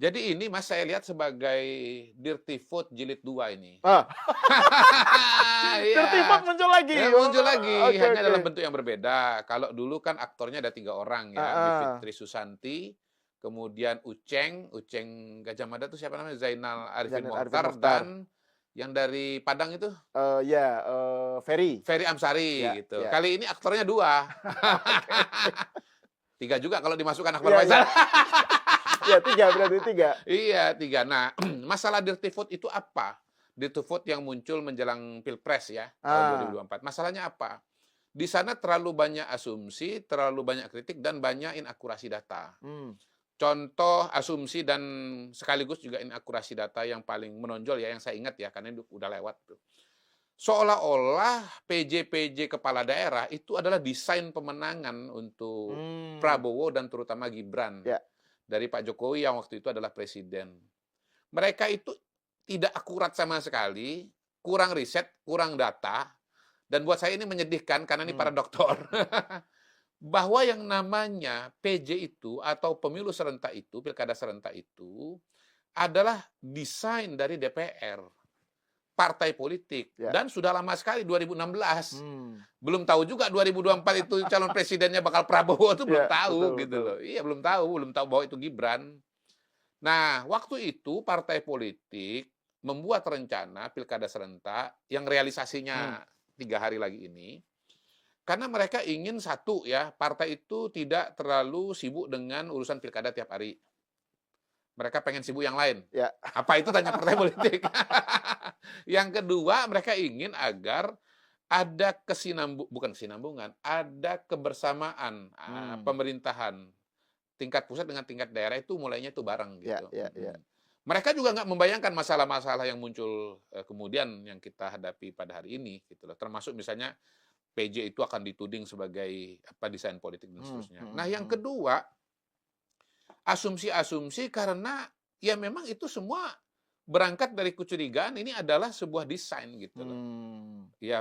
Jadi ini Mas saya lihat sebagai Dirty Food Jilid 2 ini. Ah, Dirty Food Iya, muncul lagi. muncul lagi, Oke, hanya oke. dalam bentuk yang berbeda. Kalau dulu kan aktornya ada 3 orang ya, Heeh. Bivitri Susanti, kemudian Uceng Gajah Mada itu siapa namanya? Zainal Arifin Zainal Arifin Mokhtar, Mokhtar. dan yang dari Padang itu Ya, Ferry. Ferry Amsari Ya, gitu. ya. Kali ini aktornya 2. Oke, oke. 3 juga kalau dimasukkan Akbar Iya, iya. Faisal. Ya, 3 berarti 3. Iya, 3. Nah, masalah dirty vote itu apa? Dirty vote yang muncul menjelang Pilpres ya, tahun Ah. 2024. Masalahnya apa? Di sana terlalu banyak asumsi, terlalu banyak kritik, dan banyak inakurasi data. Hmm. Contoh asumsi dan sekaligus juga inakurasi data yang paling menonjol ya, yang saya ingat ya, karena itu udah lewat tuh. Seolah-olah PJ-PJ kepala daerah itu adalah desain pemenangan untuk Hmm. Prabowo dan terutama Gibran Ya. dari Pak Jokowi yang waktu itu adalah presiden. Mereka itu tidak akurat sama sekali, kurang riset, kurang data, dan buat saya ini menyedihkan karena ini para doktor. Bahwa yang namanya PJ itu atau pemilu serentak itu, pilkada serentak itu adalah desain dari DPR, partai politik, Ya. dan sudah lama sekali 2016. Hmm. Belum tahu juga 2024 itu calon presidennya bakal Prabowo itu belum Ya, tahu betul, gitu betul. loh. Iya, belum tahu bahwa itu Gibran. Nah, waktu itu partai politik membuat rencana pilkada serentak yang realisasinya 3 hari lagi ini, karena mereka ingin satu ya, partai itu tidak terlalu sibuk dengan urusan pilkada tiap hari. Mereka pengen sibuk yang lain. Ya. Apa itu tanya partai politik. Yang kedua, mereka ingin agar ada bukan kesinambungan, ada kebersamaan pemerintahan tingkat pusat dengan tingkat daerah itu mulainya itu bareng Ya, gitu. ya, ya. Mereka juga nggak membayangkan masalah-masalah yang muncul kemudian yang kita hadapi pada hari ini gitu loh. Termasuk misalnya PJ itu akan dituding sebagai apa desain politik dan seterusnya. Nah, yang kedua, asumsi-asumsi karena ya memang itu semua berangkat dari kecurigaan ini adalah sebuah desain gitu loh. Ya,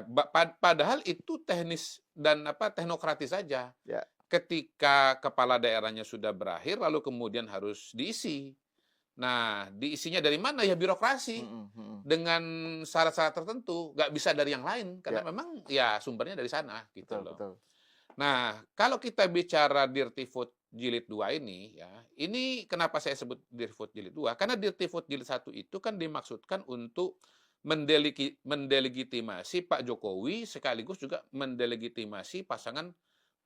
padahal itu teknis dan apa teknokratis saja. Ya. Ketika kepala daerahnya sudah berakhir, lalu kemudian harus diisi. Nah, diisinya dari mana? Ya birokrasi. Dengan syarat-syarat tertentu, nggak bisa dari yang lain. Karena Ya. memang ya sumbernya dari sana gitu Betul, loh. betul. Nah, kalau kita bicara Dirty Food Jilid 2 ini, ya, ini kenapa saya sebut Dirty Food Jilid 2? Karena Dirty Food Jilid 1 itu kan dimaksudkan untuk mendelegitimasi Pak Jokowi sekaligus juga mendelegitimasi pasangan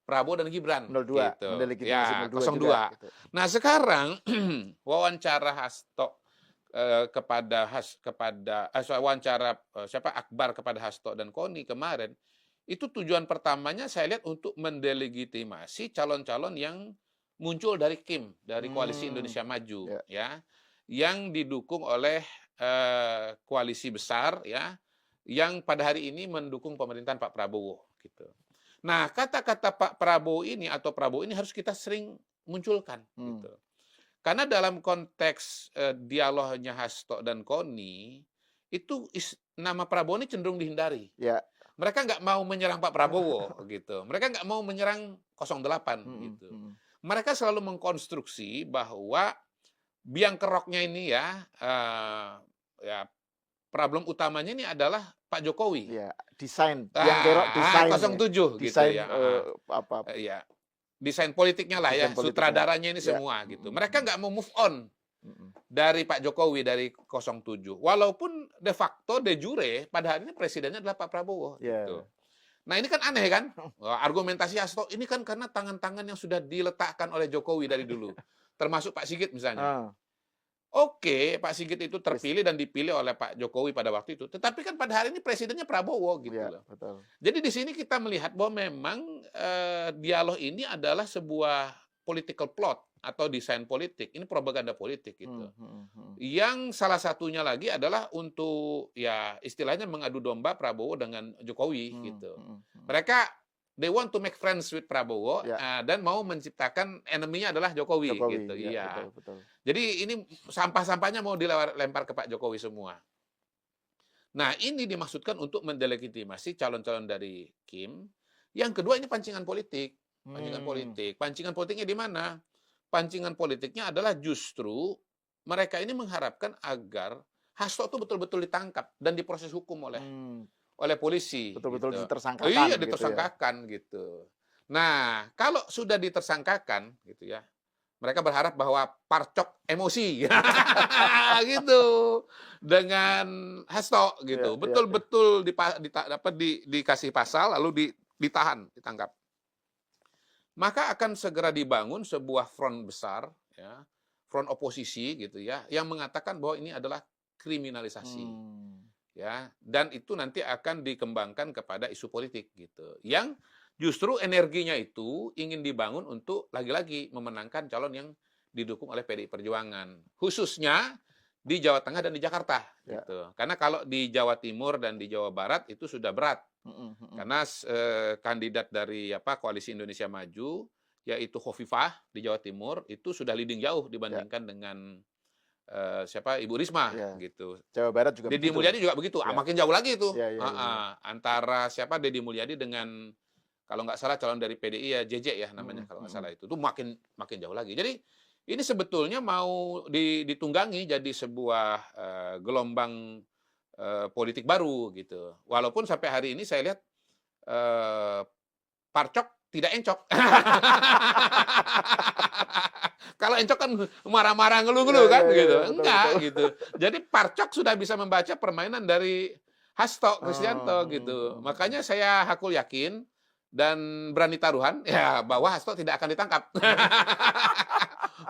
Prabowo dan Gibran 02, gitu. mendelegitimasi Ya, 02 juga 02. gitu. Nah, sekarang wawancara Hasto wawancara siapa Akbar kepada Hasto dan Koni kemarin, itu tujuan pertamanya saya lihat untuk mendelegitimasi calon-calon yang muncul dari KIM, dari Koalisi Indonesia Maju, Ya. ya, yang didukung oleh koalisi besar, ya, yang pada hari ini mendukung pemerintahan Pak Prabowo, gitu. Nah, kata-kata Pak Prabowo ini atau Prabowo ini harus kita sering munculkan, gitu. Karena dalam konteks dialognya Hasto dan Koni, itu nama Prabowo ini cenderung dihindari. Ya. Mereka nggak mau menyerang Pak Prabowo, gitu. Mereka nggak mau menyerang 08, gitu. Mereka selalu mengkonstruksi bahwa biang keroknya ini ya, ya problem utamanya ini adalah Pak Jokowi. Ya, desain, biang kerok desain. 07 gitu Desain ya. Ya, desain politiknya lah ya, Desain politiknya. sutradaranya ini Ya. semua gitu. Mereka nggak mau move on dari Pak Jokowi dari 07. Walaupun de facto de jure pada hari ini presidennya adalah Pak Prabowo gitu. Nah, ini kan aneh kan? Argumentasi Hasto ini kan karena tangan-tangan yang sudah diletakkan oleh Jokowi dari dulu. Termasuk Pak Sigit misalnya. Oke, Pak Sigit itu terpilih dan dipilih oleh Pak Jokowi pada waktu itu. Tetapi kan pada hari ini presidennya Prabowo gitu Ya, loh. betul. Jadi di sini kita melihat bahwa memang dialog ini adalah sebuah political plot atau desain politik. Ini propaganda politik gitu. Yang salah satunya lagi adalah untuk ya istilahnya mengadu domba Prabowo dengan Jokowi gitu. Mereka they want to make friends with Prabowo dan mau menciptakan enemy-nya adalah Jokowi gitu. Ya, Iya. betul. Jadi ini sampah-sampahnya mau dilempar ke Pak Jokowi semua. Nah, ini dimaksudkan untuk mendelegitimasi calon-calon dari Kim. Yang kedua ini pancingan politik. Pancingan politik. Pancingan politiknya di mana? Pancingan politiknya adalah justru mereka ini mengharapkan agar Hasto itu betul-betul ditangkap dan diproses hukum oleh polisi. Betul-betul gitu. ditersangkakan. Iya, gitu ya. ditersangkakan gitu. Nah, kalau sudah ditersangkakan gitu ya, mereka berharap bahwa parcok emosi gitu dengan Hasto Iya, gitu. iya, iya. Betul-betul dikasih pasal lalu ditahan, ditangkap. Maka akan segera dibangun sebuah front besar ya, front oposisi gitu ya, yang mengatakan bahwa ini adalah kriminalisasi. Ya, dan itu nanti akan dikembangkan kepada isu politik gitu. Yang justru energinya itu ingin dibangun untuk lagi-lagi memenangkan calon yang didukung oleh PDI Perjuangan, khususnya di Jawa Tengah dan di Jakarta gitu. Karena kalau di Jawa Timur dan di Jawa Barat itu sudah berat. Karena kandidat dari Koalisi Indonesia Maju yaitu Khofifah di Jawa Timur itu sudah leading jauh dibandingkan dengan Ibu Risma gitu. Jawa Barat juga Deddy Mulyadi juga begitu. Makin jauh lagi itu. Ya. Antara Deddy Mulyadi dengan kalau nggak salah calon dari PDI ya JJ ya namanya kalau nggak salah itu. Itu makin jauh lagi. Jadi ini sebetulnya mau ditunggangi jadi sebuah gelombang politik baru gitu. Walaupun sampai hari ini saya lihat parcok tidak encok. Kalau encok kan marah-marah ngeluh-ngeluh kan gitu. Enggak gitu. Jadi parcok sudah bisa membaca permainan dari Hasto Kristianto gitu. Makanya saya hakul yakin dan berani taruhan ya bahwa Hasto tidak akan ditangkap.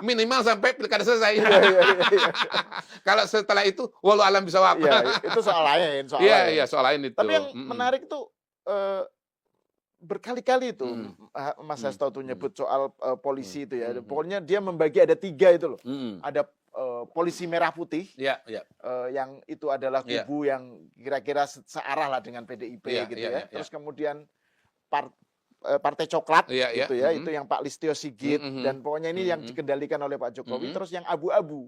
Minimal sampai pilkada selesai. Kalau setelah itu walau alam bisa apa. Ya, itu soal lain, Iya, soal lain itu. Tapi yang menarik tuh berkali-kali itu Mas Hasto tuh nyebut soal polisi itu ya. Pokoknya dia membagi ada 3 itu loh. Ada polisi merah putih, yang itu adalah kubu yang kira-kira searah lah dengan PDIP gitu ya. Terus kemudian Partai Coklat gitu ya, itu yang Pak Listio Sigit dan pokoknya ini yang dikendalikan oleh Pak Jokowi. Terus yang abu-abu,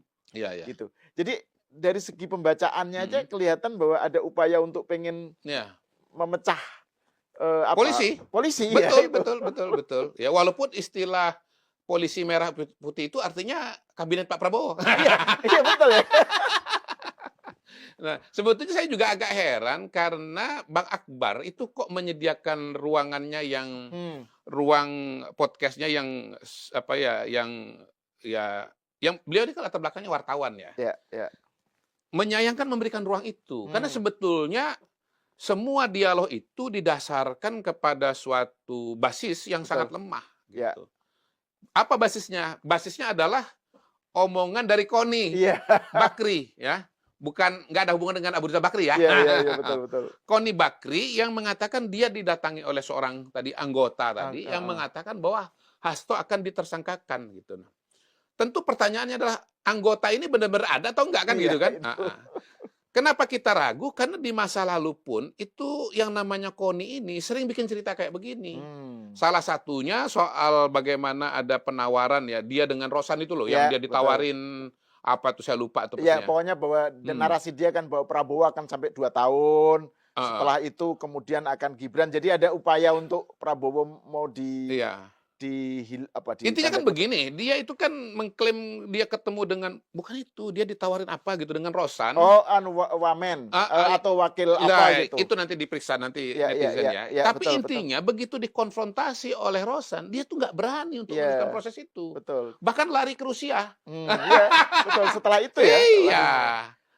gitu. Jadi dari segi pembacaannya aja kelihatan bahwa ada upaya untuk pengen memecah polisi. Betul. Ya walaupun istilah polisi merah putih itu artinya kabinet Pak Prabowo. Iya betul ya. Nah, sebetulnya saya juga agak heran karena Bang Akbar itu kok menyediakan ruangannya yang ruang podcastnya yang yang beliau ini kan latar belakangnya wartawan ya. Menyayangkan memberikan ruang itu karena sebetulnya semua dialog itu didasarkan kepada suatu basis yang sangat lemah gitu. Apa basisnya? Basisnya adalah omongan dari Koni Bakri ya. Nggak ada hubungan dengan Abu Rizal Bakri ya. Iya, betul. Koni Bakri yang mengatakan dia didatangi oleh seorang anggota yang mengatakan bahwa Hasto akan ditersangkakan gitu. Tentu pertanyaannya adalah anggota ini benar-benar ada atau enggak kan gitu kan? Kenapa kita ragu? Karena di masa lalu pun itu yang namanya Koni ini sering bikin cerita kayak begini. Salah satunya soal bagaimana ada penawaran ya dia dengan Rosan itu loh yang dia ditawarin apa tuh saya lupa tuh. Ya pokoknya bahwa narasi dia kan bahwa Prabowo akan sampai 2 tahun. Setelah itu kemudian akan Gibran. Jadi ada upaya untuk Prabowo mau intinya kan begini, dia itu kan mengklaim dia ketemu dengan bukan itu, dia ditawarin apa gitu dengan Rosan. Wamen atau wakil apa gitu. Itu nanti diperiksa nanti netizen ya. Tapi intinya begitu dikonfrontasi oleh Rosan, dia tuh nggak berani untuk melanjutkan proses itu. Bahkan lari ke Rusia. Betul. Setelah itu ya.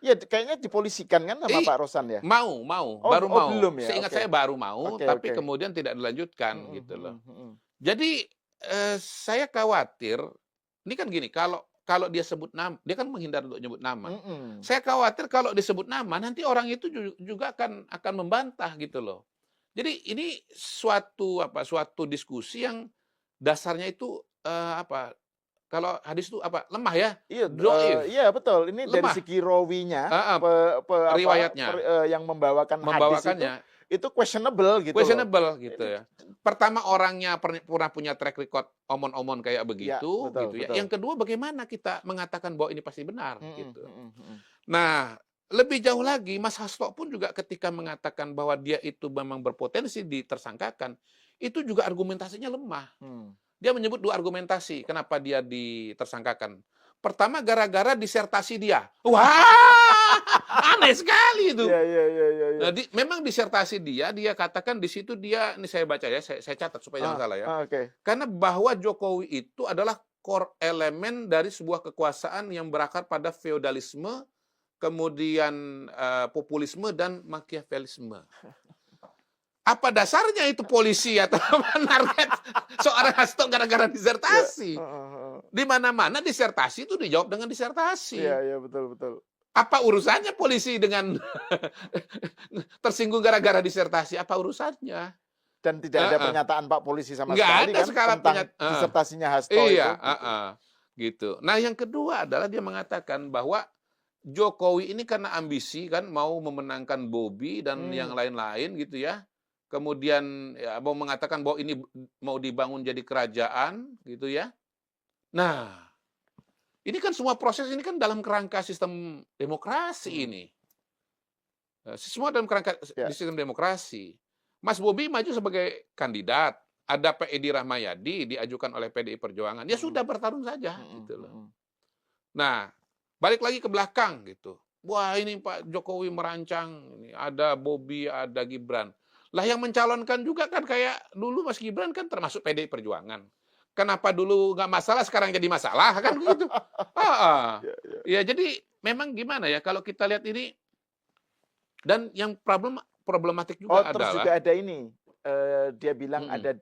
Iya, kayaknya dipolisikan kan sama Pak Rosan ya? Mau. Baru mau. Belum ya? Seingat saya baru mau, tapi kemudian tidak dilanjutkan gitu loh. Jadi saya khawatir, ini kan gini, kalau dia sebut nama, dia kan menghindar untuk nyebut nama. Saya khawatir kalau disebut nama, nanti orang itu juga akan membantah gitu loh. Jadi ini suatu diskusi yang dasarnya itu kalau hadis itu lemah ya? Iya betul. Ini lemah. Dari segi rawinya, riwayatnya yang membawakannya itu questionable gitu. Gitu ya. Pertama orangnya pernah punya track record omon-omon kayak begitu, betul. Yang kedua bagaimana kita mengatakan bahwa ini pasti benar gitu. Nah, lebih jauh lagi Mas Hasto pun juga ketika mengatakan bahwa dia itu memang berpotensi ditersangkakan, itu juga argumentasinya lemah. Dia menyebut 2 argumentasi kenapa dia ditersangkakan. Pertama gara-gara disertasi dia. Wah, aneh sekali itu. Iya. Nah, memang disertasi dia katakan di situ dia, ini saya baca ya, saya catat supaya jangan salah ya. Karena bahwa Jokowi itu adalah core elemen dari sebuah kekuasaan yang berakar pada feodalisme, kemudian populisme dan makiavelisme. Apa dasarnya itu polisi atau menarget seorang Hasto gara-gara disertasi? Di mana-mana disertasi itu dijawab dengan disertasi. Iya, betul. Apa urusannya polisi dengan tersinggung gara-gara disertasi? Apa urusannya? Dan tidak ada pernyataan Pak Polisi sama sekali kan tentang disertasinya Hasto iya, itu. Gitu. Nah, yang kedua adalah dia mengatakan bahwa Jokowi ini karena ambisi kan mau memenangkan Bobi dan yang lain-lain gitu ya. Kemudian ya, mau mengatakan bahwa ini mau dibangun jadi kerajaan gitu ya. Nah, ini kan semua proses ini kan dalam kerangka sistem demokrasi ini. Semua dalam kerangka di sistem demokrasi. Mas Bobi maju sebagai kandidat. Ada Pak Edi Rahmayadi diajukan oleh PDI Perjuangan. Ya sudah bertarung saja gitu loh. Nah, balik lagi ke belakang gitu. Wah, ini Pak Jokowi merancang, ini ada Bobi, ada Gibran. Lah yang mencalonkan juga kan kayak dulu Mas Gibran kan termasuk PDI Perjuangan. Kenapa dulu nggak masalah, sekarang jadi masalah kan begitu? Ya jadi memang gimana ya kalau kita lihat ini, dan yang problematik juga adalah. Terus juga ada ini, dia bilang ada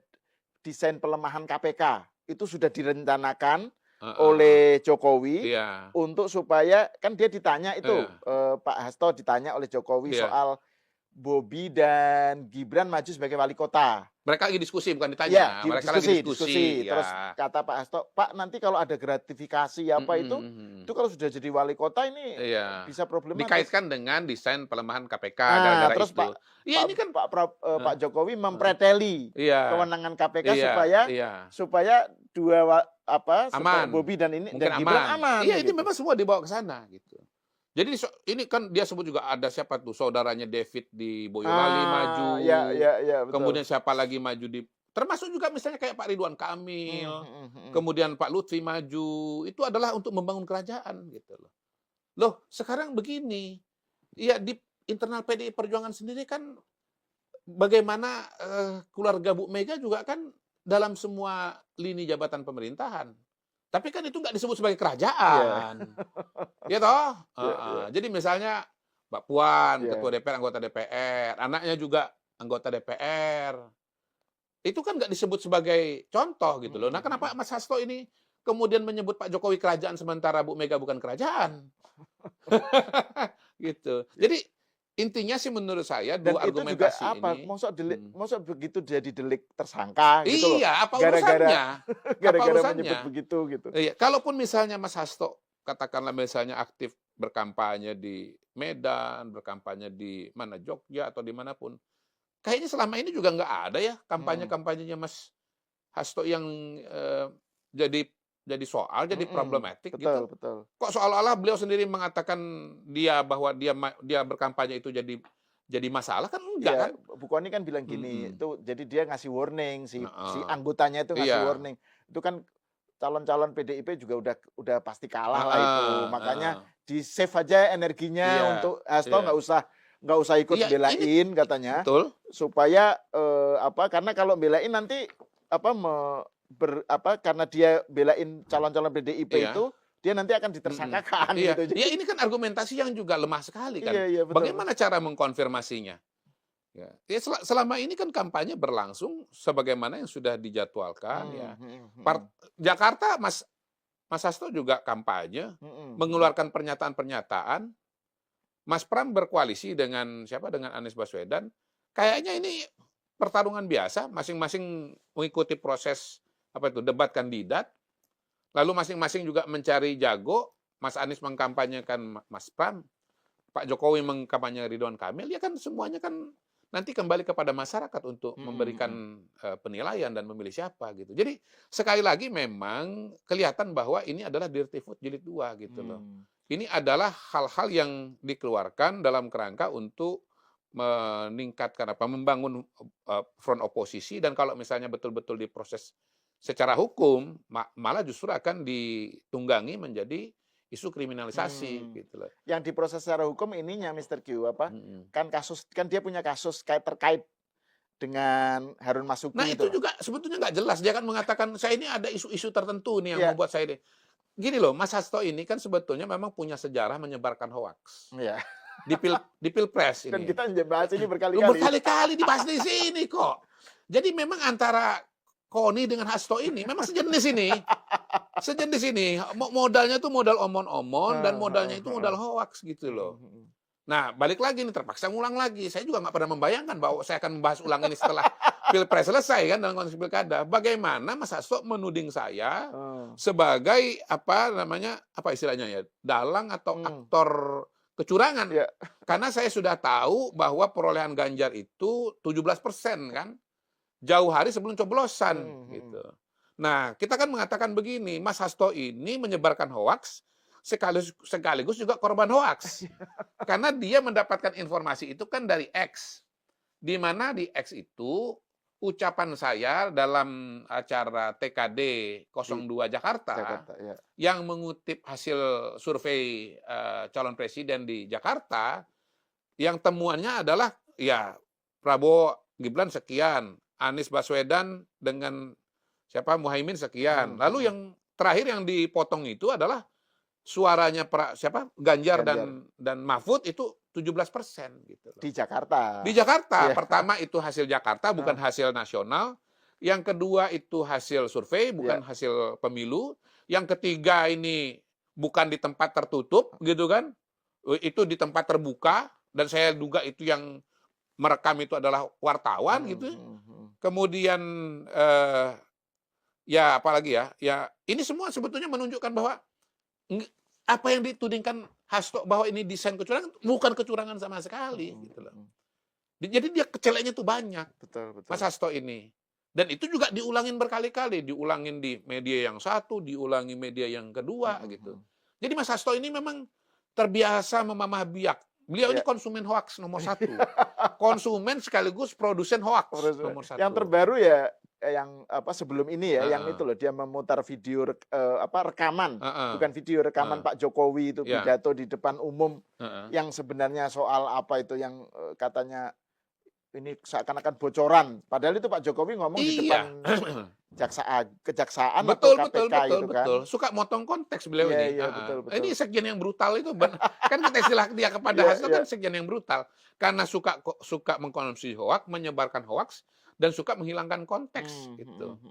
desain pelemahan KPK itu sudah direncanakan oleh Jokowi untuk supaya kan dia ditanya itu Pak Hasto ditanya oleh Jokowi soal Bobi dan Gibran maju sebagai wali kota. Mereka lagi diskusi, bukan ditanya. Mereka lagi diskusi. Terus kata Pak Hasto, Pak nanti kalau ada gratifikasi apa itu kalau sudah jadi wali kota ini bisa problematis. Dikaitkan dengan desain pelemahan KPK gara-gara terus itu. Ini kan Pak Jokowi mempreteli kewenangan KPK supaya dua aman. Bobi dan mungkin dan Gibran aman. Iya, itu memang semua dibawa ke sana gitu. Jadi ini kan dia sebut juga ada siapa tuh saudaranya David di Boyolali maju. Betul. Kemudian siapa lagi maju termasuk juga misalnya kayak Pak Ridwan Kamil. Kemudian Pak Lutfi maju. Itu adalah untuk membangun kerajaan gitu loh. Loh, sekarang begini. Ya di internal PDI Perjuangan sendiri kan bagaimana keluarga Bu Mega juga kan dalam semua lini jabatan pemerintahan. Tapi kan itu nggak disebut sebagai kerajaan. Ya toh? Jadi misalnya Mbak Puan, Ketua DPR, anggota DPR, anaknya juga anggota DPR. Itu kan nggak disebut sebagai contoh gitu loh. Nah, kenapa Mas Hasto ini kemudian menyebut Pak Jokowi kerajaan sementara Bu Mega bukan kerajaan? Gitu. Jadi intinya sih menurut saya dua argumentasi ini. Maksud begitu jadi delik tersangka gitu loh. Iya, apa urusannya? Gara-gara menyebut begitu gitu. Iya, kalaupun misalnya Mas Hasto katakanlah misalnya aktif berkampanye di Medan, berkampanye di mana Jogja atau dimanapun, kayaknya selama ini juga nggak ada ya kampanye-kampanyenya Mas Hasto yang jadi soal, jadi problematik gitu. Betul. Kok seolah-olah beliau sendiri mengatakan bahwa dia berkampanye itu jadi masalah kan enggak kan? Bu Kony kan bilang gini, itu jadi dia ngasih warning si anggotanya itu ngasih warning. Itu kan calon-calon PDIP juga udah pasti kalah lah itu. Makanya di-save aja energinya untuk Hasto nggak usah ikut belain katanya. Betul. Supaya karena kalau belain nanti karena dia belain calon-calon PDIP itu dia nanti akan ditersangkakan gitu. Ya ini kan argumentasi yang juga lemah sekali kan. Betul. Bagaimana cara mengkonfirmasinya? Ya selama ini kan kampanye berlangsung sebagaimana yang sudah dijadwalkan ya. Jakarta Mas Hasto juga kampanye, mengeluarkan pernyataan-pernyataan. Mas Pram berkoalisi dengan siapa? Dengan Anies Baswedan. Kayaknya ini pertarungan biasa, masing-masing mengikuti proses debat kandidat. Lalu masing-masing juga mencari jago. Mas Anies mengkampanyekan Mas Pram, Pak Jokowi mengkampanyekan Ridwan Kamil. Ya kan semuanya kan nanti kembali kepada masyarakat untuk memberikan penilaian dan memilih siapa gitu. Jadi sekali lagi memang kelihatan bahwa ini adalah dirty food jilid 2 gitu loh. Ini adalah hal-hal yang dikeluarkan dalam kerangka untuk meningkatkan membangun front oposisi, dan kalau misalnya betul-betul diproses secara hukum malah justru akan ditunggangi menjadi isu kriminalisasi gitu loh. Yang diproses secara hukum ininya Mr. Q apa? Kan dia punya kasus terkait dengan Harun Masuki Nah, itu juga sebetulnya nggak jelas. Dia kan mengatakan saya ini ada isu-isu tertentu nih yang membuat saya gini loh, Mas Hasto ini kan sebetulnya memang punya sejarah menyebarkan hoaks. Iya. Di Pilpres ini. Dan kita bahas ini berkali-kali. Berkali-kali dibahas di sini kok. Jadi memang antara Koni dengan Hasto ini memang sejenis ini. Sejenis ini. Modalnya tuh modal omon-omon dan modalnya itu modal hoaks gitu loh. Nah, balik lagi nih, terpaksa ngulang lagi. Saya juga nggak pernah membayangkan bahwa saya akan membahas ulang ini setelah Pilpres selesai kan dalam konteks pilkada. Bagaimana Mas Hasto menuding saya sebagai apa istilahnya ya, dalang atau aktor kecurangan. Karena saya sudah tahu bahwa perolehan Ganjar itu 17% kan. Jauh hari sebelum coblosan gitu. Nah, kita kan mengatakan begini, Mas Hasto ini menyebarkan hoaks sekaligus juga korban hoaks. Karena dia mendapatkan informasi itu kan dari X. Di mana di X itu ucapan saya dalam acara TKD 02 Jakarta yang mengutip hasil survei calon presiden di Jakarta, yang temuannya adalah ya Prabowo Gibran sekian, Anies Baswedan dengan Muhaimin sekian. Lalu yang terakhir yang dipotong itu adalah suaranya Ganjar dan Mahfud itu 17% gitu loh. Di Jakarta. Di Jakarta. Pertama itu hasil Jakarta, bukan hasil nasional. Yang kedua itu hasil survei, bukan hasil pemilu. Yang ketiga ini bukan di tempat tertutup, gitu kan? Itu di tempat terbuka, dan saya duga itu yang merekam itu adalah wartawan, gitu. Kemudian ya apalagi ya ini semua sebetulnya menunjukkan bahwa apa yang ditudingkan Hasto bahwa ini desain kecurangan, bukan kecurangan sama sekali gitu loh. Jadi dia keceleknya tuh banyak. Betul. Mas Hasto ini. Dan itu juga diulangin berkali-kali, diulangin di media yang satu, diulangi media yang kedua gitu. Jadi Mas Hasto ini memang terbiasa memamah biak. Beliau ini konsumen hoaks nomor 1. Konsumen sekaligus produsen hoaks nomor 1. Yang terbaru ya yang sebelum ini yang itu loh, dia memutar video rekaman, bukan video rekaman Pak Jokowi itu pidato di depan umum yang sebenarnya soal apa itu yang katanya ini seakan-akan bocoran, padahal itu Pak Jokowi ngomong di depan kejaksaan betul, atau KPK gitu kan. Betul. Suka motong konteks beliau ini. Betul. Ini sekjen yang brutal itu. Kan kita istilah dia kepada Hasto kan sekjen yang brutal. Karena suka mengkonsumsi hoaks, menyebarkan hoaks, dan suka menghilangkan konteks gitu.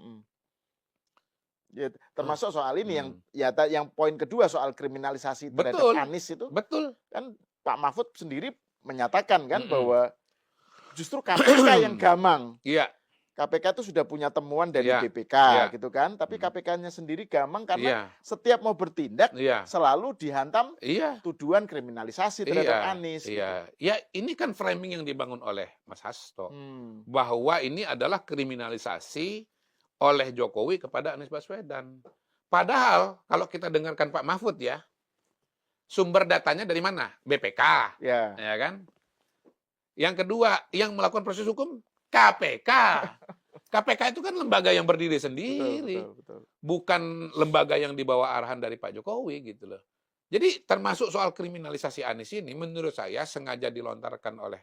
Ya, termasuk soal ini yang poin kedua soal kriminalisasi terhadap Anies itu. Betul. Kan Pak Mahfud sendiri menyatakan kan bahwa justru KPK yang gamang. Iya. KPK itu sudah punya temuan dari BPK gitu kan, tapi KPK-nya sendiri gamang karena setiap mau bertindak selalu dihantam tuduhan kriminalisasi terhadap Anies. Iya. Ya, ini kan framing yang dibangun oleh Mas Hasto bahwa ini adalah kriminalisasi oleh Jokowi kepada Anies Baswedan. Padahal kalau kita dengarkan Pak Mahfud ya, sumber datanya dari mana? BPK, ya kan? Yang kedua, yang melakukan proses hukum KPK. KPK itu kan lembaga yang berdiri sendiri. Betul. Bukan lembaga yang dibawa arahan dari Pak Jokowi gitu loh. Jadi termasuk soal kriminalisasi Anies ini menurut saya sengaja dilontarkan oleh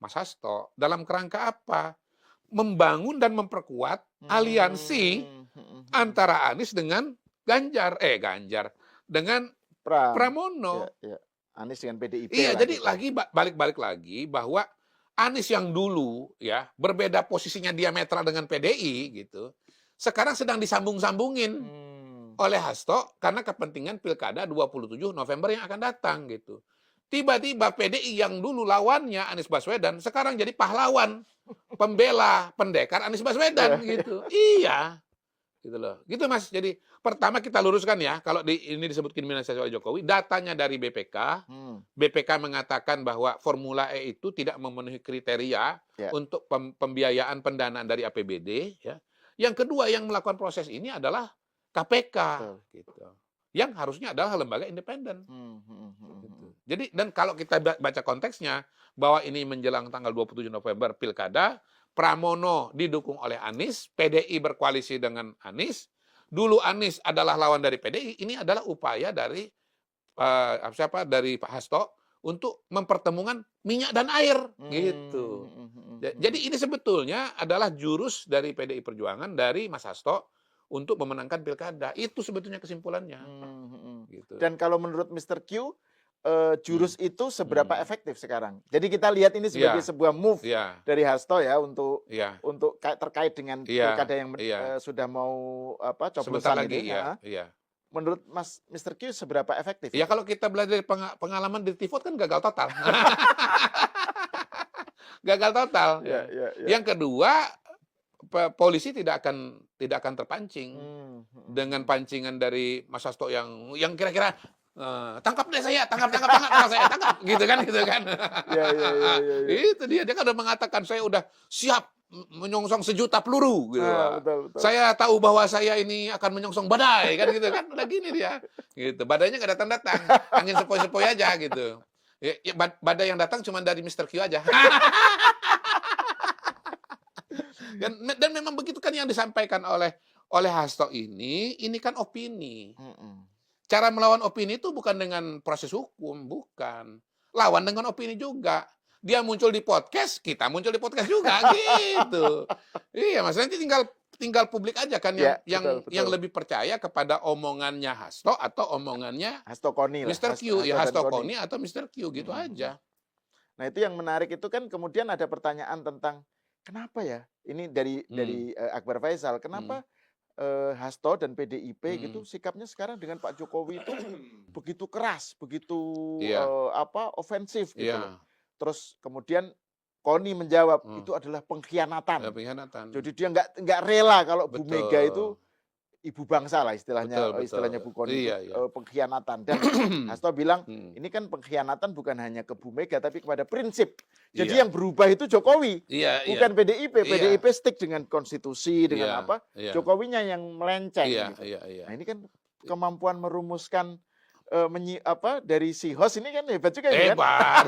Mas Hasto dalam kerangka apa? Membangun dan memperkuat aliansi antara Anies dengan Ganjar dengan Pramono. Anies dengan PDIP. Iya, jadi lagi balik lagi bahwa Anies yang dulu ya berbeda posisinya diametral dengan PDI gitu. Sekarang sedang disambung-sambungin oleh Hasto karena kepentingan Pilkada 27 November yang akan datang gitu. Tiba-tiba PDI yang dulu lawannya Anies Baswedan sekarang jadi pahlawan, pembela, pendekar Anies Baswedan gitu. Iya. Gitu loh. Gitu Mas. Jadi pertama kita luruskan ya, kalau ini disebut kriminalisasi oleh Jokowi, datanya dari BPK. BPK mengatakan bahwa Formula E itu tidak memenuhi kriteria untuk pembiayaan pendanaan dari APBD. Ya. Yang kedua yang melakukan proses ini adalah KPK. Gitu. Yang harusnya adalah lembaga independen. Gitu. Jadi dan kalau kita baca konteksnya bahwa ini menjelang tanggal 27 November Pilkada, Pramono didukung oleh Anies, PDI berkoalisi dengan Anies. Dulu Anies adalah lawan dari PDI, ini adalah upaya dari dari Pak Hasto untuk mempertemukan minyak dan air, gitu. Jadi ini sebetulnya adalah jurus dari PDI Perjuangan, dari Mas Hasto untuk memenangkan pilkada. Itu sebetulnya kesimpulannya. Gitu. Dan kalau menurut Mr. Q, jurus itu seberapa efektif sekarang? Jadi kita lihat ini sebagai sebuah move dari Hasto ya untuk terkait dengan pilkada yang sudah mau coblosan ini. Menurut Mas Mr. Q seberapa efektif? Ya kalau kita belajar dari pengalaman di Tivot kan gagal total. Gagal total. Yang kedua, polisi tidak akan terpancing dengan pancingan dari Mas Hasto yang kira-kira tangkap deh saya, tangkap saya, tangkap, gitu kan. Itu dia kan udah mengatakan saya udah siap menyongsong 1.000.000 peluru, gitu. Betul. Saya tahu bahwa saya ini akan menyongsong badai, kan gitu kan, udah gini dia, gitu. Badainya nggak datang, angin sepoi-sepoi aja, gitu. Ya, badai yang datang cuma dari Mr. Q aja. Dan memang begitu kan yang disampaikan oleh Hasto ini kan opini. Cara melawan opini itu bukan dengan proses hukum, bukan. Lawan dengan opini juga. Dia muncul di podcast, kita muncul di podcast juga, gitu. Iya, Mas, nanti tinggal publik aja kan betul. Yang lebih percaya kepada omongannya Hasto atau omongannya Hasto Koni lah. Mr. Q, Hasto Koni atau Mr. Q, gitu aja. Nah, itu yang menarik itu kan kemudian ada pertanyaan tentang kenapa ya? Ini dari Akbar Faisal, kenapa Hasto dan PDIP gitu sikapnya sekarang dengan Pak Jokowi itu begitu keras, begitu ofensif gitu. Terus kemudian Koni menjawab itu adalah pengkhianatan. Jadi dia nggak rela kalau Bu Mega itu ibu bangsa lah istilahnya Bu Koni pengkhianatan. Dan Hasto bilang ini kan pengkhianatan bukan hanya ke Bu Mega tapi kepada prinsip. Jadi yang berubah itu Jokowi, bukan PDIP. PDIP stick dengan konstitusi, dengan apa? Jokowinya yang melenceng. Gitu. Nah ini kan kemampuan merumuskan dari si host ini kan hebat juga. Hebat. Kan?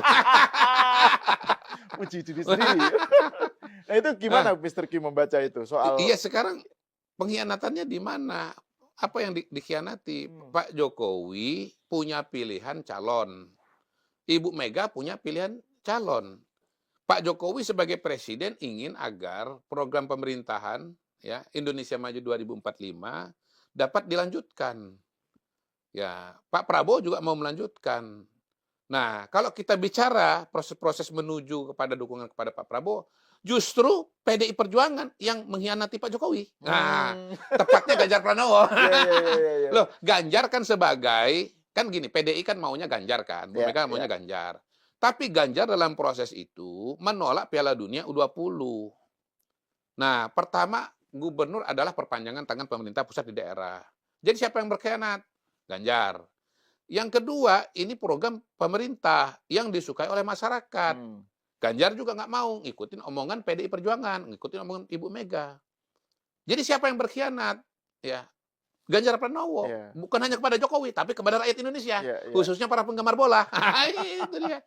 Uji diri sendiri. Nah itu gimana Mr. Q membaca itu soal? Iya sekarang pengkhianatannya di mana? Apa yang dikhianati? Pak Jokowi punya pilihan calon. Ibu Mega punya pilihan calon. Pak Jokowi sebagai presiden ingin agar program pemerintahan Indonesia Maju 2045 dapat dilanjutkan. Ya, Pak Prabowo juga mau melanjutkan. Nah, kalau kita bicara proses-proses menuju kepada dukungan kepada Pak Prabowo, justru PDI Perjuangan yang mengkhianati Pak Jokowi. Nah, tepatnya Ganjar Pranowo. Loh, Ganjar kan sebagai, kan gini, PDI kan maunya Ganjar kan, mereka maunya Ganjar. Tapi Ganjar dalam proses itu menolak Piala Dunia U20. Nah, pertama, gubernur adalah perpanjangan tangan pemerintah pusat di daerah. Jadi siapa yang berkhianat? Ganjar. Yang kedua, ini program pemerintah yang disukai oleh masyarakat. Ganjar juga nggak mau ngikutin omongan PDI Perjuangan, ngikutin omongan Ibu Mega. Jadi siapa yang berkhianat? Ya, Ganjar Pranowo. Bukan hanya kepada Jokowi, tapi kepada rakyat Indonesia. Khususnya para penggemar bola. Itu dia.